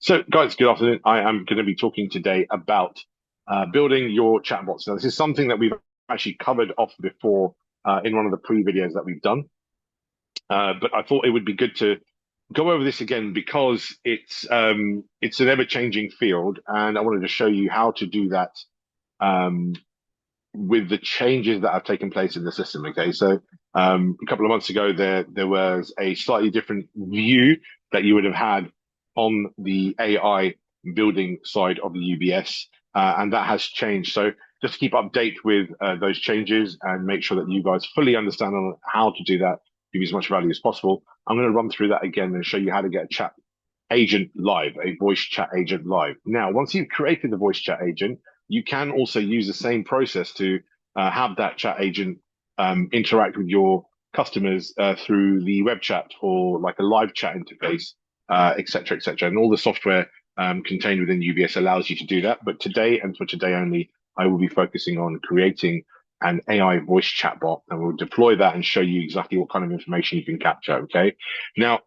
So, guys, good afternoon. I am going to be talking today about building your chatbots. Now, this is something that we've actually covered off before in one of the pre-videos that we've done. But I thought it would be good to go over this again because it's an ever-changing field, and I wanted to show you how to do that um, with the changes that have taken place in the system. Okay, so a couple of months ago, there was a slightly different view that you would have had on the AI building side of the UBS, and that has changed. So just to keep update with those changes and make sure that you guys fully understand on how to do that, give you as much value as possible. I'm going to run through that again and show you how to get a chat agent live, a voice chat agent live. Now, once you've created the voice chat agent, you can also use the same process to have that chat agent interact with your customers through the web chat or like a live chat interface, et cetera, et cetera. And all the software contained within UBS allows you to do that. But today, and for today only, I will be focusing on creating an AI voice chatbot, and we'll deploy that and show you exactly what kind of information you can capture. Okay. Now,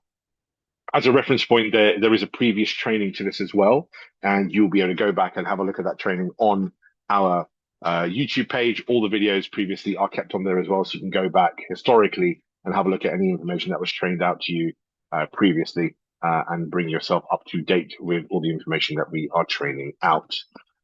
as a reference point, there is a previous training to this as well, and you'll be able to go back and have a look at that training on our YouTube page. All the videos previously are kept on there as well, so you can go back historically and have a look at any information that was trained out to you previously, and bring yourself up to date with all the information that we are training out.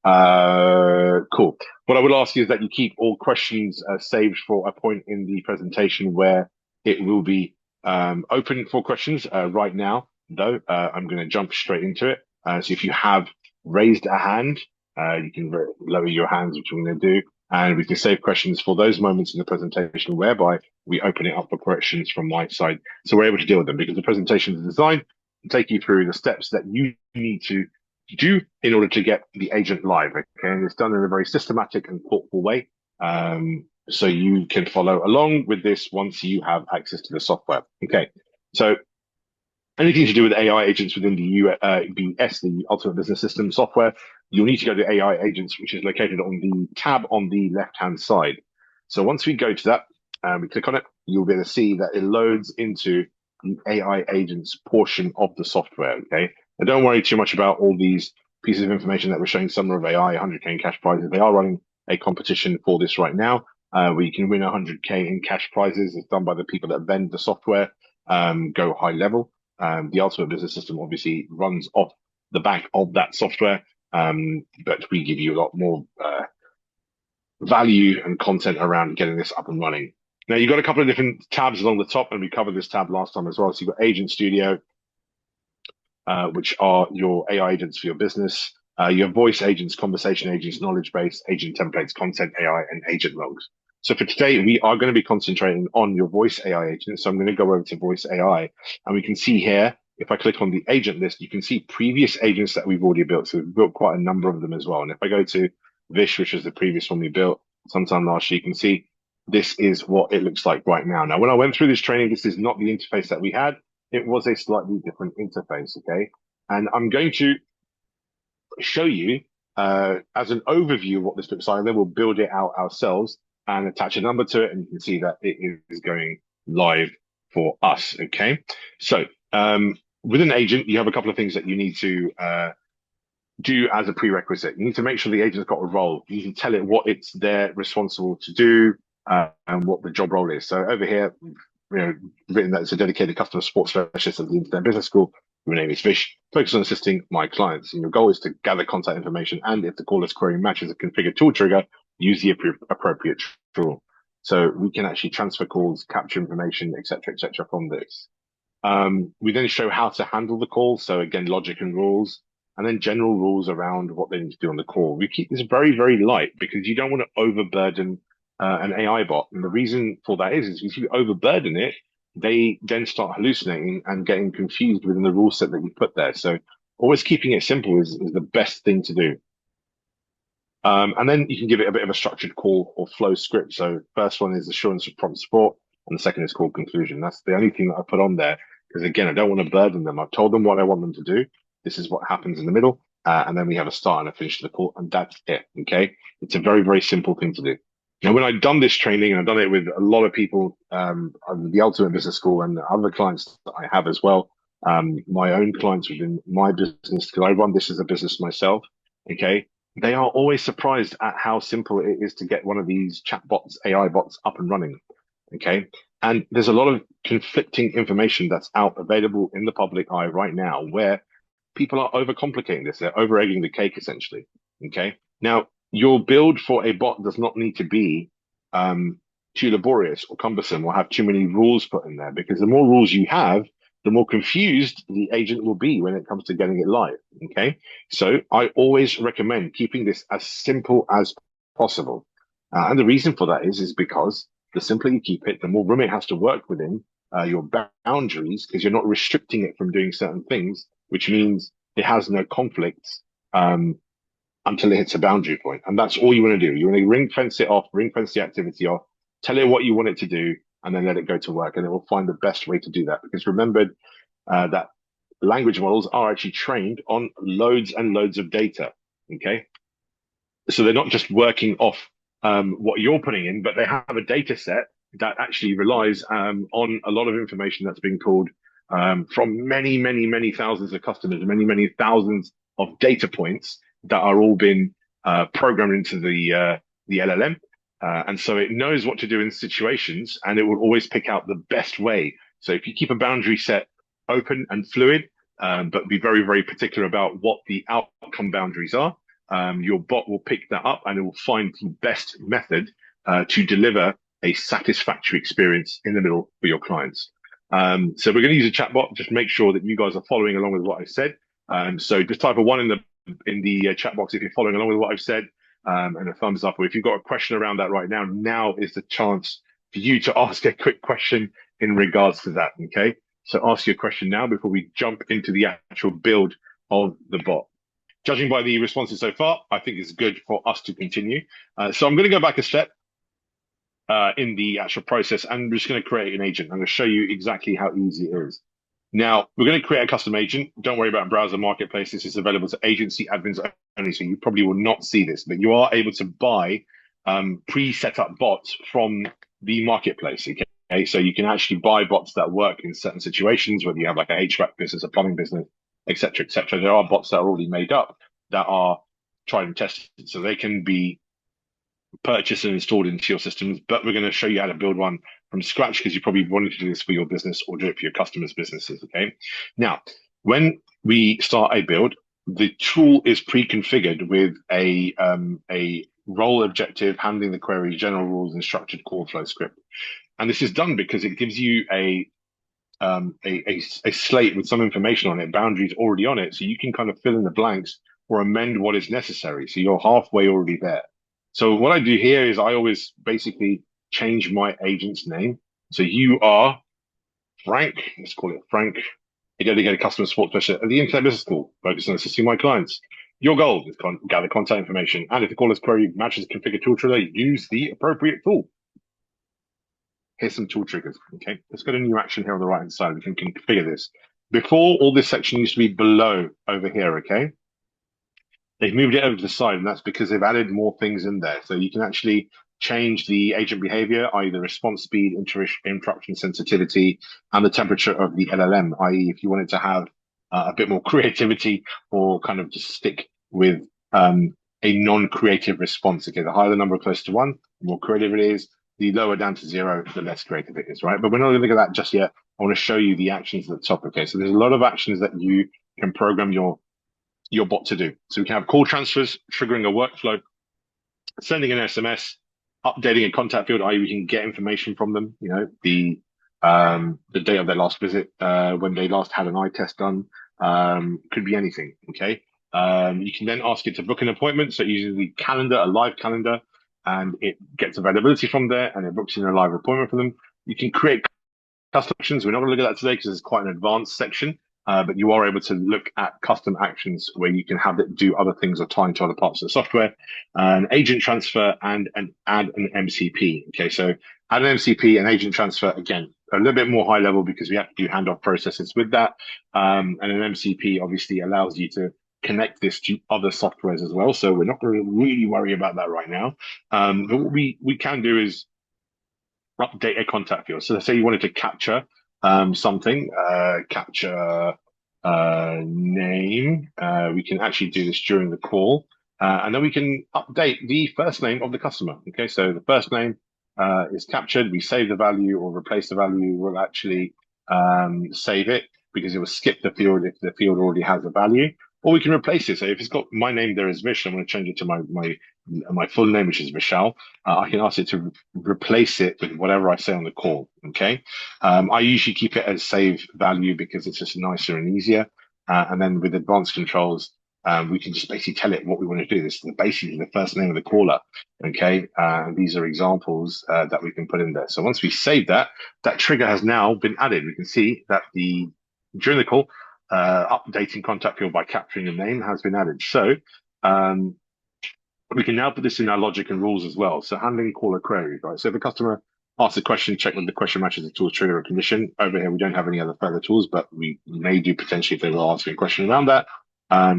Cool. What I would ask you is that you keep all questions saved for a point in the presentation where it will be open for questions right now, though. I'm going to jump straight into it. So if you have raised a hand, you can lower your hands, which I'm going to do, and we can save questions for those moments in the presentation whereby we open it up for questions from my side. So we're able to deal with them because the presentation is designed to take you through the steps that you need to do in order to get the agent live. Okay, and it's done in a very systematic and thoughtful way. So you can follow along with this once you have access to the software. Okay, so anything to do with AI agents within the UBS, the Ultimate Business System software, you'll need to go to AI agents, which is located on the tab on the left-hand side. So once we go to that, and we click on it, you'll be able to see that it loads into the AI agents portion of the software. Okay, and don't worry too much about all these pieces of information that we're showing. Summer of AI, 100K in cash prizes. They are running a competition for this right now, where you can win 100K in cash prizes. It's done by the people that vend the software, go high level. The Ultimate Business System obviously runs off the back of that software, but we give you a lot more value and content around getting this up and running. Now, you've got a couple of different tabs along the top, and we covered this tab last time as well. So you've got Agent Studio, which are your AI agents for your business. Your voice agents, conversation agents, knowledge base, agent templates, content AI, and agent logs. So for today, we are going to be concentrating on your voice AI agent. So I'm going to go over to voice AI, and we can see here, if I click on the agent list, you can see previous agents that we've already built. So we've built quite a number of them as well. And if I go to Vish, which is the previous one we built sometime last year, you can see this is what it looks like right now. Now, when I went through this training, this is not the interface that we had. It was a slightly different interface, okay? And I'm going to show you as an overview of what this looks like, and then we'll build it out ourselves and attach a number to it, and you can see that it is going live for us, okay? So with an agent, you have a couple of things that you need to do as a prerequisite. You need to make sure the agent's got a role. You can tell it what it's there responsible to do and what the job role is. So over here, written that it's a dedicated customer support specialist at the Internet Business School. My name is Vish. Focus on assisting my clients. And your goal is to gather contact information, and if the caller's query matches a configured tool trigger, use the appropriate tool. So we can actually transfer calls, capture information, et cetera, from this. We then show how to handle the call. So again, logic and rules, and then general rules around what they need to do on the call. We keep this very, very light because you don't want to overburden an AI bot. And the reason for that is if you overburden it, they then start hallucinating and getting confused within the rule set that you put there. So always keeping it simple is the best thing to do. And then you can give it a bit of a structured call or flow script. So first one is assurance of prompt support, and the second is call conclusion. That's the only thing that I put on there because, again, I don't want to burden them. I've told them what I want them to do. This is what happens in the middle. And then we have a start and a finish to the call, and that's it, okay? It's a very, very simple thing to do. Now, when I've done this training, and I've done it with a lot of people, the Ultimate Business School and other clients that I have as well, My own clients within my business, because I run this as a business myself, okay, they are always surprised at how simple it is to get one of these chatbots, AI bots up and running, okay? And there's a lot of conflicting information that's out available in the public eye right now where people are overcomplicating this. They're over egging the cake, essentially, okay? Now, your build for a bot does not need to be too laborious or cumbersome or have too many rules put in there, because the more rules you have, the more confused the agent will be when it comes to getting it live. Okay. So I always recommend keeping this as simple as possible. And the reason for that is because the simpler you keep it, the more room it has to work within your boundaries, because you're not restricting it from doing certain things, which means it has no conflicts until it hits a boundary point. And that's all you want to do. You want to ring fence it off, ring fence the activity off, tell it what you want it to do, and then let it go to work. And it will find the best way to do that. Because remember that language models are actually trained on loads and loads of data. Okay. So they're not just working off what you're putting in, but they have a data set that actually relies on a lot of information that's being pulled from many, many, many thousands of customers, many, many thousands of data points that are all been programmed into the LLM. And so it knows what to do in situations, and it will always pick out the best way. So if you keep a boundary set open and fluid, but be very, very particular about what the outcome boundaries are, your bot will pick that up and it will find the best method to deliver a satisfactory experience in the middle for your clients. So we're going to use a chatbot. Just make sure that you guys are following along with what I said. So just type a one in the chat box if you're following along with what I've said, and a thumbs up. Or if you've got a question around that right now, now is the chance for you to ask a quick question in regards to that. Okay. So ask your question now before we jump into the actual build of the bot. Judging by the responses so far, I think it's good for us to continue. So I'm going to go back a step in the actual process, and I'm just going to create an agent. I'm going to show you exactly how easy it is. Now, we're going to create a custom agent. Don't worry about browser marketplace. This is available to agency admins only, so you probably will not see this, but you are able to buy pre-set up bots from the marketplace. Okay, so you can actually buy bots that work in certain situations, whether you have like a HVAC business, a plumbing business, etc., etc. There are bots that are already made up that are tried and tested, so they can be purchased and installed into your systems. But we're going to show you how to build one from scratch, because you probably wanted to do this for your business or do it for your customers' businesses. Okay. Now, when we start a build, the tool is pre-configured with a role objective, handling the query, general rules, and structured call flow script. And this is done because it gives you a slate with some information on it, boundaries already on it, so you can kind of fill in the blanks or amend what is necessary. So you're halfway already there. So what I do here is I always basically change my agent's name. So you are Frank, let's call it Frank, a dedicated customer support specialist at the Internet Business School, focused on assisting my clients. Your goal is to gather contact information, and if the caller's query matches the configured tool trigger, use the appropriate tool. Here's some tool triggers. Okay, let's go to new action here on the right hand side. We can configure this. Before, all this section used to be below over here. Okay, they've moved it over to the side, and that's because they've added more things in there. So you can actually change the agent behavior, i.e. the response speed, interruption sensitivity, and the temperature of the LLM, i.e. if you wanted to have a bit more creativity or kind of just stick with a non-creative response. Okay, the higher the number close to one, the more creative it is. The lower down to zero, the less creative it is, right? But we're not going to look at that just yet. I want to show you the actions at the top. Okay, so there's a lot of actions that you can program your bot to do. So we can have call transfers, triggering a workflow, sending an SMS, updating a contact field, i.e. we can get information from them, you know, the date of their last visit, when they last had an eye test done, could be anything, okay? You can then ask it to book an appointment, so it uses the calendar, a live calendar, and it gets availability from there, and it books in a live appointment for them. You can create custom actions. We're not going to look at that today because it's quite an advanced section, but you are able to look at custom actions where you can have it do other things or tie into other parts of the software, an agent transfer, and add an MCP. Okay, so add an MCP and agent transfer, again, a little bit more high level because we have to do handoff processes with that. And an MCP obviously allows you to connect this to other softwares as well. So we're not going to really worry about that right now. But what we can do is update a contact field. So let's say you wanted to capture something, capture name. We can actually do this during the call, and then we can update the first name of the customer. Okay, so the first name is captured. We save the value or replace the value. We'll actually save it because it will skip the field if the field already has a value, or we can replace it. So if it's got my name there is Vish, I'm going to change it to my full name, which is Vishal. I can ask it to replace it with whatever I say on the call. Okay. I usually keep it as save value because it's just nicer and easier. And then with advanced controls, we can just basically tell it what we want to do. This is basically the first name of the caller. Okay. These are examples that we can put in there. So once we save that, that trigger has now been added. We can see that during the call, updating contact field by capturing the name has been added. So we can now put this in our logic and rules as well. So handling caller queries, right? So if a customer asks a question, check whether the question matches the tool trigger or condition. Over here, we don't have any other further tools, but we may do potentially if they were asking a question around that.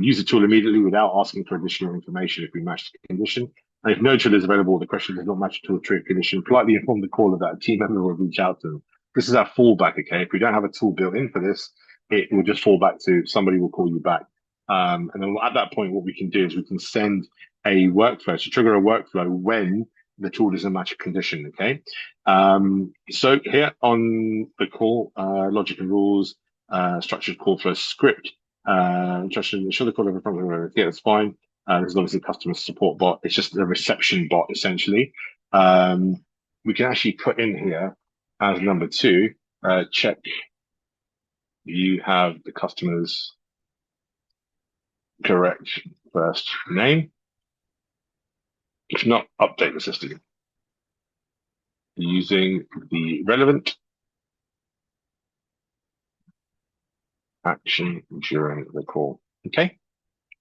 Use the tool immediately without asking for additional information if we match the condition. And if no tool is available, the question does not match the tool trigger condition, politely inform the caller that a team member will reach out to them. This is our fallback, okay? If we don't have a tool built in for this, it will just fall back to somebody will call you back. And then at that point, what we can do is we can send a workflow to trigger a workflow when the tool doesn't match a condition. Okay. So here on the call, logic and rules, structured call flow script, instruction, show the call over from yeah, that's fine. This is obviously a customer support bot. It's just a reception bot essentially. We can actually put in here as number 2, check you have the customer's correct first name. If not, update the system using the relevant action during the call. Okay,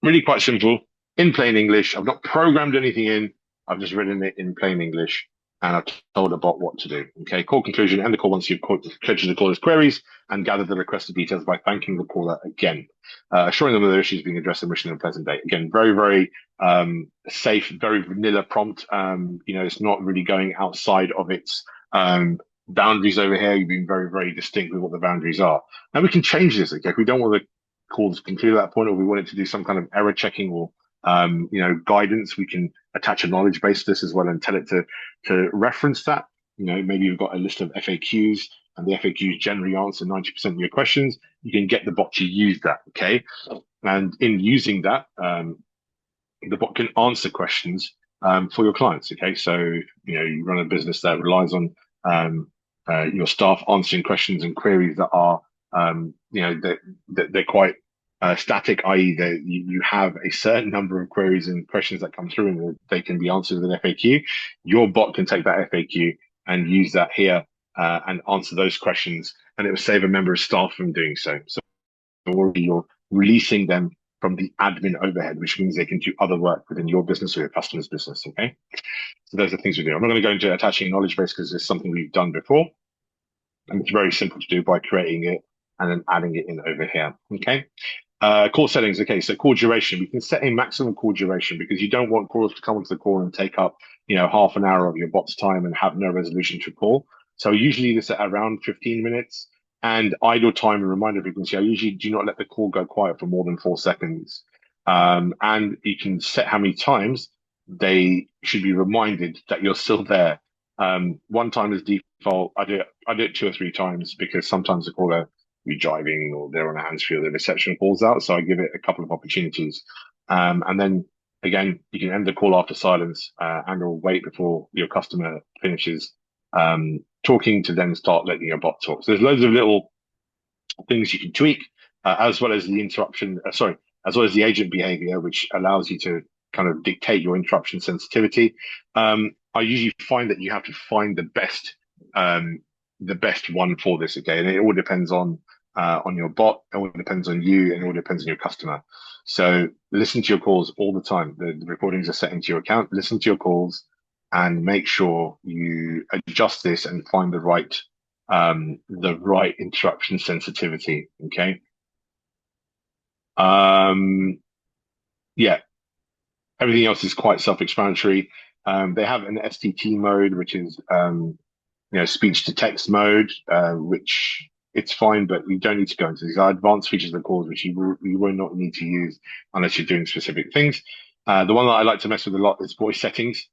really quite simple in plain English. I've not programmed anything in. I've just written it in plain English, and I've told the bot what to do. Okay, call conclusion, end the call once you've captured the caller's queries and gathered the requested details by thanking the caller again, assuring them of their issues being addressed and wishing them a pleasant day. Again, very, very safe, very vanilla prompt. It's not really going outside of its boundaries over here. You've been very, very distinct with what the boundaries are. Now we can change this. Okay, if we don't want the call to conclude at that point, or we want it to do some kind of error checking or guidance, we can attach a knowledge base to this as well and tell it to reference that. Maybe you've got a list of FAQs and the FAQs generally answer 90% of your questions. You can get the bot to use that. Okay. And in using that, the bot can answer questions for your clients. Okay. So, you run a business that relies on your staff answering questions and queries that are, that they're quite static, i.e. that you have a certain number of queries and questions that come through and they can be answered with an FAQ. Your bot can take that FAQ and use that here and answer those questions, and it will save a member of staff from doing so. So already you're releasing them from the admin overhead, which means they can do other work within your business or your customer's business. Okay. So those are things we do. I'm not going to go into attaching a knowledge base because it's something we've done before. And it's very simple to do by creating it and then adding it in over here. Okay. Call settings. Okay, so call duration. We can set a maximum call duration because you don't want callers to come onto the call and take up, half an hour of your bot's time and have no resolution to call. So usually this at around 15 minutes. And idle time and reminder frequency, I usually do not let the call go quiet for more than 4 seconds. And you can set how many times they should be reminded that you're still there. 1 time is default. I do it 2 or 3 times because sometimes the caller be driving or they're on a hands-free or the reception falls out. So I give it a couple of opportunities. And then again, you can end the call after silence and or wait before your customer finishes talking to then start letting your bot talk. So there's loads of little things you can tweak as well as the as well as the agent behavior, which allows you to kind of dictate your interruption sensitivity. I usually find that you have to find the best one for this. Okay. And it all depends on your bot, it all depends on you, and it all depends on your customer. So listen to your calls all the time. The recordings are set into your account. Listen to your calls and make sure you adjust this and find the right interruption sensitivity. Okay. Yeah. Everything else is quite self-explanatory. They have an STT mode, which is speech to text mode, which it's fine, but you don't need to go into these. Are advanced features of calls, which you will not need to use unless you're doing specific things. The one that I like to mess with a lot is voice settings,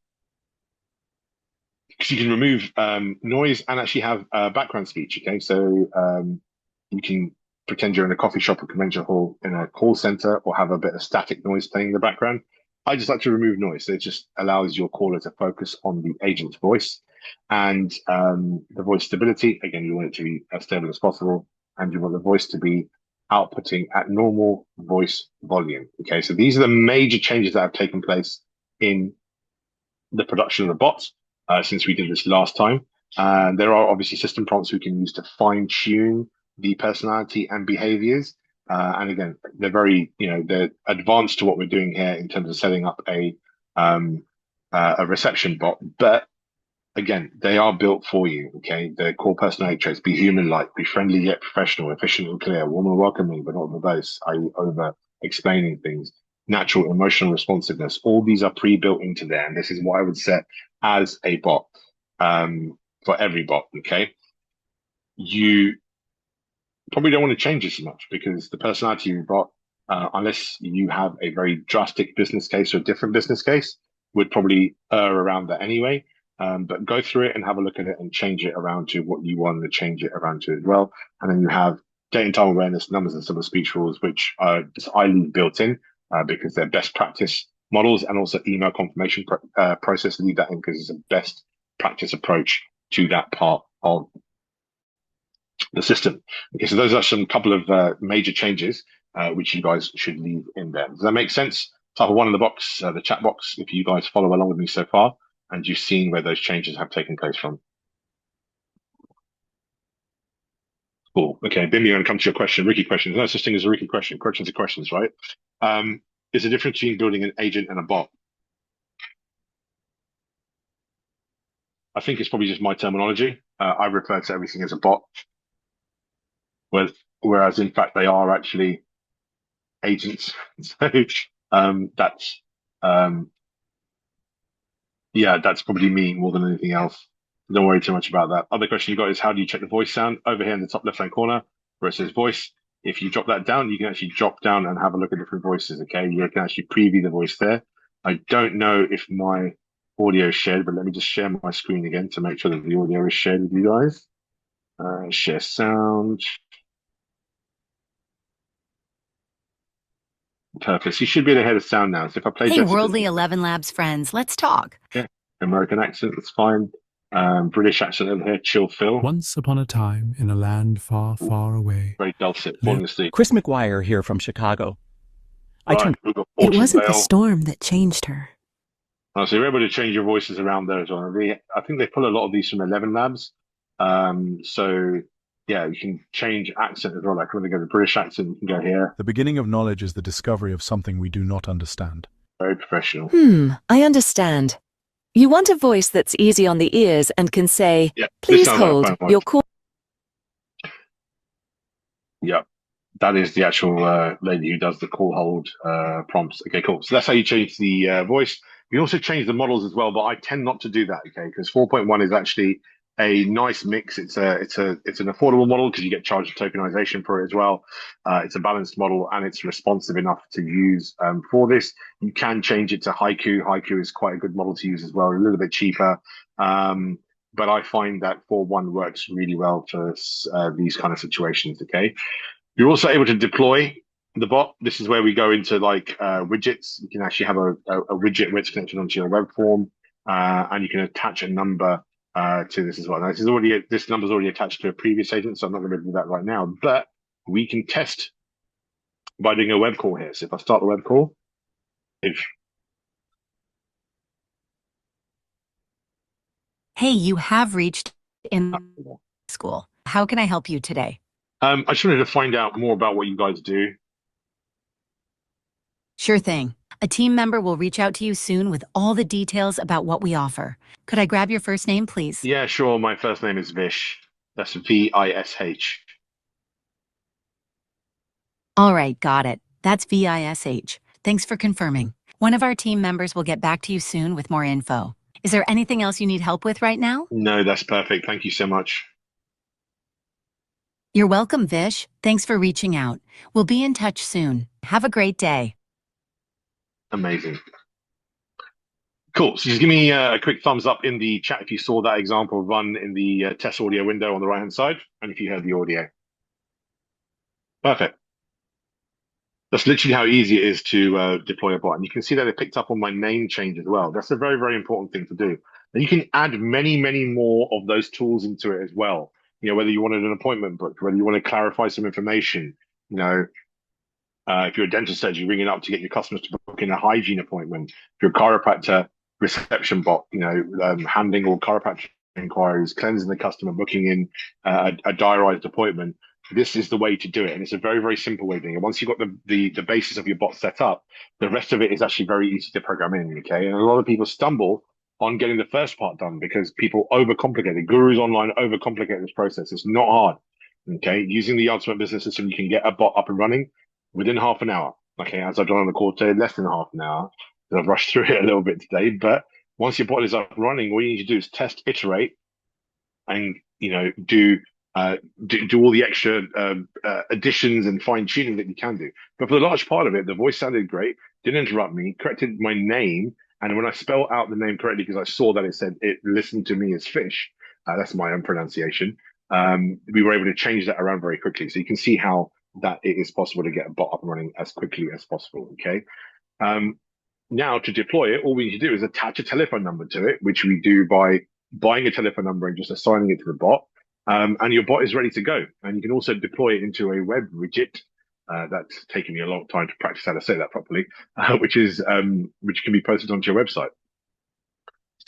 because you can remove noise and actually have background speech. Okay, so you can pretend you're in a coffee shop or convention hall in a call center, or have a bit of static noise playing in the background. I just like to remove noise. So it just allows your caller to focus on the agent's voice, and the voice stability. Again, you want it to be as stable as possible, and you want the voice to be outputting at normal voice volume. Okay, so these are the major changes that have taken place in the production of the bot since we did this last time. There are obviously system prompts we can use to fine tune the personality and behaviors. And again, they're very, they're advanced to what we're doing here in terms of setting up a reception bot. But again, they are built for you. Okay, the core personality traits: be human-like, be friendly yet professional, efficient and clear, warm and welcoming but not verbose, i.e., over explaining things, natural emotional responsiveness. All these are pre-built into there, and this is what I would set as a bot for every bot. Okay, you probably don't want to change this much, because the personality you bot, unless you have a very drastic business case or a different business case, would probably err around that anyway. But go through it and have a look at it and change it around to what you want to change it around to as well. And then you have date and time awareness, numbers and some of speech rules, which are just highly built in because they're best practice models, and also email confirmation process. Leave that in because it's a best practice approach to that part of the system. Okay, so those are some couple of major changes which you guys should leave in there. Does that make sense? Type of one in the box, the chat box, if you guys follow along with me so far, and you've seen where those changes have taken place from. Cool. Okay, Bimmy, I'm going to come to your question. Ricky question. There's no such thing as a Ricky question. Questions are questions, right? There's a difference between building an agent and a bot. I think it's probably just my terminology. I refer to everything as a bot, whereas in fact they are actually agents. So that's yeah, that's probably me more than anything else. Don't worry too much about that. Other question you got is, how do you check the voice sound? Over here in the top left-hand corner where it says voice, if you drop that down, you can actually drop down and have a look at different voices. Okay, you can actually preview the voice there. I don't know if my audio is shared, but let me just share my screen again to make sure that the audio is shared with you guys. Share sound. Perfect. So you should be able to hear the sound now. So if I play Hey, Jessica's, Worldly 11 Labs friends, let's talk. yeah, American accent, that's fine. British accent over here, chill Phil. Once upon a time, in a land far, far away. Very dulcet, falling asleep. Chris McGuire here from Chicago. Right, we've got It Orchard wasn't the Vale. storm that changed her. Oh, so you're able to change your voices around there as well. I think they pull a lot of these from 11 Labs. So yeah, you can change accent as well. Like when they go to British accent, you can go here. The beginning of knowledge is the discovery of something we do not understand. Very professional. I understand. You want a voice that's easy on the ears and can say, Yeah, please hold, your call. Yeah, that is the actual lady who does the call hold prompts. Okay, cool. So that's how you change the voice. You also change the models as well, but I tend not to do that. Okay, because 4.1 is actually a nice mix. It's an affordable model because you get charged tokenization for it as well. It's a balanced model and it's responsive enough to use for this. You can change it to Haiku. Haiku is quite a good model to use as well, a little bit cheaper. But I find that 4.1 works really well for these kind of situations. Okay, you're also able to deploy the bot. This is where we go into like widgets. You can actually have a widget where it's connected onto your web form, and you can attach a number to this as well. Now, this number is already attached to a previous agent, so I'm not going to do that right now. But we can test by doing a web call here. So if I start the web call, Hey, you have reached in school. How can I help you today? I just wanted to find out more about what you guys do. Sure thing. A team member will reach out to you soon with all the details about what we offer. Could I grab your first name, please? Yeah, sure. My first name is Vish. That's Vish. All right, got it. That's Vish. Thanks for confirming. One of our team members will get back to you soon with more info. Is there anything else you need help with right now? No, that's perfect. Thank you so much. You're welcome, Vish. Thanks for reaching out. We'll be in touch soon. Have a great day. Amazing. Cool. So just give me a quick thumbs up in the chat if you saw that example run in the test audio window on the right-hand side, and if you heard the audio. Perfect. That's literally how easy it is to deploy a bot. And you can see that it picked up on my name change as well. That's a very, very important thing to do. And you can add many, many more of those tools into it as well. You know, whether you wanted an appointment booked, whether you want to clarify some information, you know, if you're a dental surgeon, you ring it up to get your customers to book in a hygiene appointment. If you're a chiropractor, reception bot, you know, handling all chiropractic inquiries, cleansing the customer, booking in a diarized appointment. This is the way to do it, and it's a very, very simple way of doing it. Once you've got the basis of your bot set up, the rest of it is actually very easy to program in. Okay, and a lot of people stumble on getting the first part done because people overcomplicate it. Gurus online overcomplicate this process. It's not hard. Okay, using the Ultimate Business System, you can get a bot up and running within half an hour. Okay, as I've done on the call today, less than half an hour. I've rushed through it a little bit today, but once your bot is up and running, all you need to do is test, iterate, and do all the extra additions and fine tuning that you can do. But for the large part of it, the voice sounded great, didn't interrupt me, corrected my name, and when I spell out the name correctly, because I saw that it listened to me as Fish, that's my own pronunciation. We were able to change that around very quickly. So you can see how that it is possible to get a bot up and running as quickly as possible. Okay. Now to deploy it, all we need to do is attach a telephone number to it, which we do by buying a telephone number and just assigning it to the bot. And your bot is ready to go. And you can also deploy it into a web widget. That's taken me a long time to practice how to say that properly, which can be posted onto your website.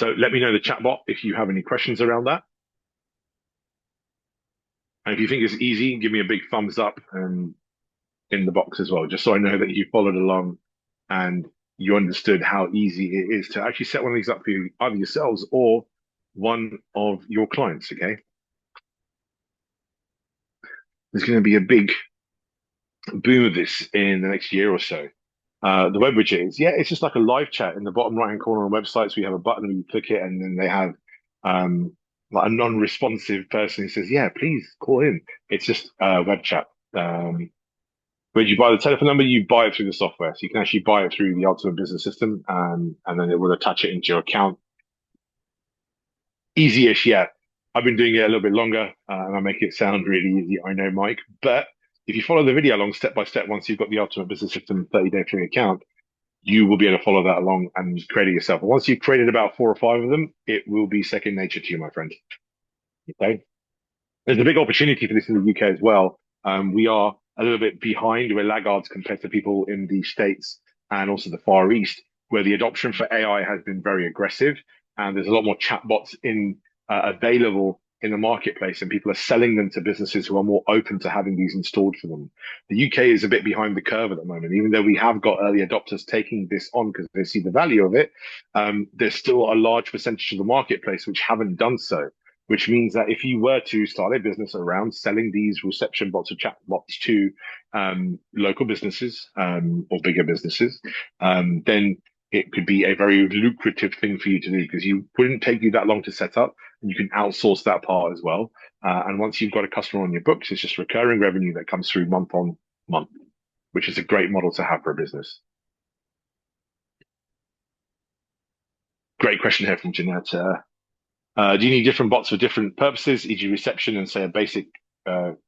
So let me know in the chat bot if you have any questions around that. And if you think it's easy, give me a big thumbs up in the box as well, just so I know that you followed along and you understood how easy it is to actually set one of these up for you, either yourselves or one of your clients, okay? There's going to be a big boom of this in the next year or so. The web widget is, it's just like a live chat in the bottom right-hand corner on websites. We have a button and you click it, and then they have like a non-responsive person who says, yeah, please call in. It's just web chat. When you buy the telephone number, you buy it through the software. So you can actually buy it through the Ultimate Business System, and then it will attach it into your account. Easy-ish, yeah. I've been doing it a little bit longer, and I make it sound really easy, I know, Mike. But if you follow the video along step by step, once you've got the Ultimate Business System 30-day free account, you will be able to follow that along and create it yourself. And once you've created about 4 or 5 of them, it will be second nature to you, my friend. Okay. There's a big opportunity for this in the UK as well. We are a little bit behind. We're laggards compared to people in the States and also the Far East, where the adoption for AI has been very aggressive. And there's a lot more chatbots available in the marketplace, and people are selling them to businesses who are more open to having these installed for them. The UK is a bit behind the curve at the moment, even though we have got early adopters taking this on because they see the value of it. There's still a large percentage of the marketplace which haven't done so, which means that if you were to start a business around selling these reception bots or chat bots to local businesses or bigger businesses, then it could be a very lucrative thing for you to do, because you wouldn't take you that long to set up, and you can outsource that part as well. And once you've got a customer on your books, it's just recurring revenue that comes through month on month, which is a great model to have for a business. Great question here from Jeanette. Do you need different bots for different purposes, e.g. reception and say a basic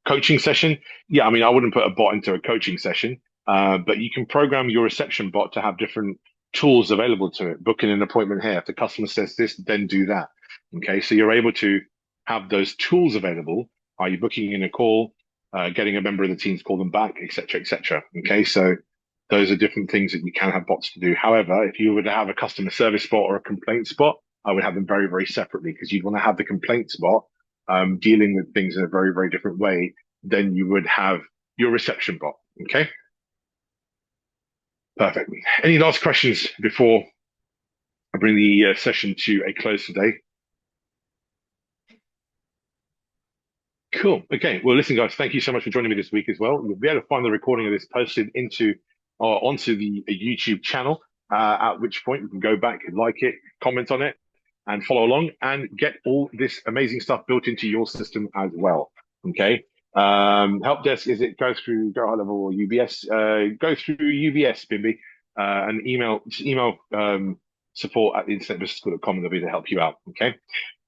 coaching session? Yeah, I mean, I wouldn't put a bot into a coaching session, but you can program your reception bot to have different tools available to it. Booking an appointment here. If the customer says this, then do that. Okay, so you're able to have those tools available. Are you booking in a call, getting a member of the team to call them back, etc., etc. Okay, so those are different things that you can have bots to do. However, if you were to have a customer service bot or a complaints bot, I would have them very, very separately, because you'd want to have the complaints bot dealing with things in a very, very different way than you would have your reception bot. Okay. Perfect. Any last questions before I bring the session to a close today? Cool. Okay. Well, listen, guys, thank you so much for joining me this week as well. You'll be able to find the recording of this posted onto the YouTube channel, at which point you can go back and like it, comment on it, and follow along and get all this amazing stuff built into your system as well. Okay. Help desk, is it go through Go High Level or UBS? Go through UBS, Bimby, and email support at internetbusinessschool.com and they'll be able to help you out. Okay.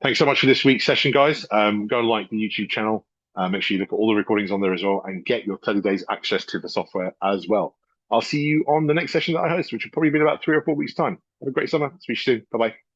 Thanks so much for this week's session, guys. Go and like the YouTube channel. Make sure you look at all the recordings on there as well and get your 30 days access to the software as well. I'll see you on the next session that I host, which will probably be in about 3 or 4 weeks' time. Have a great summer. Speak to you soon. Bye bye.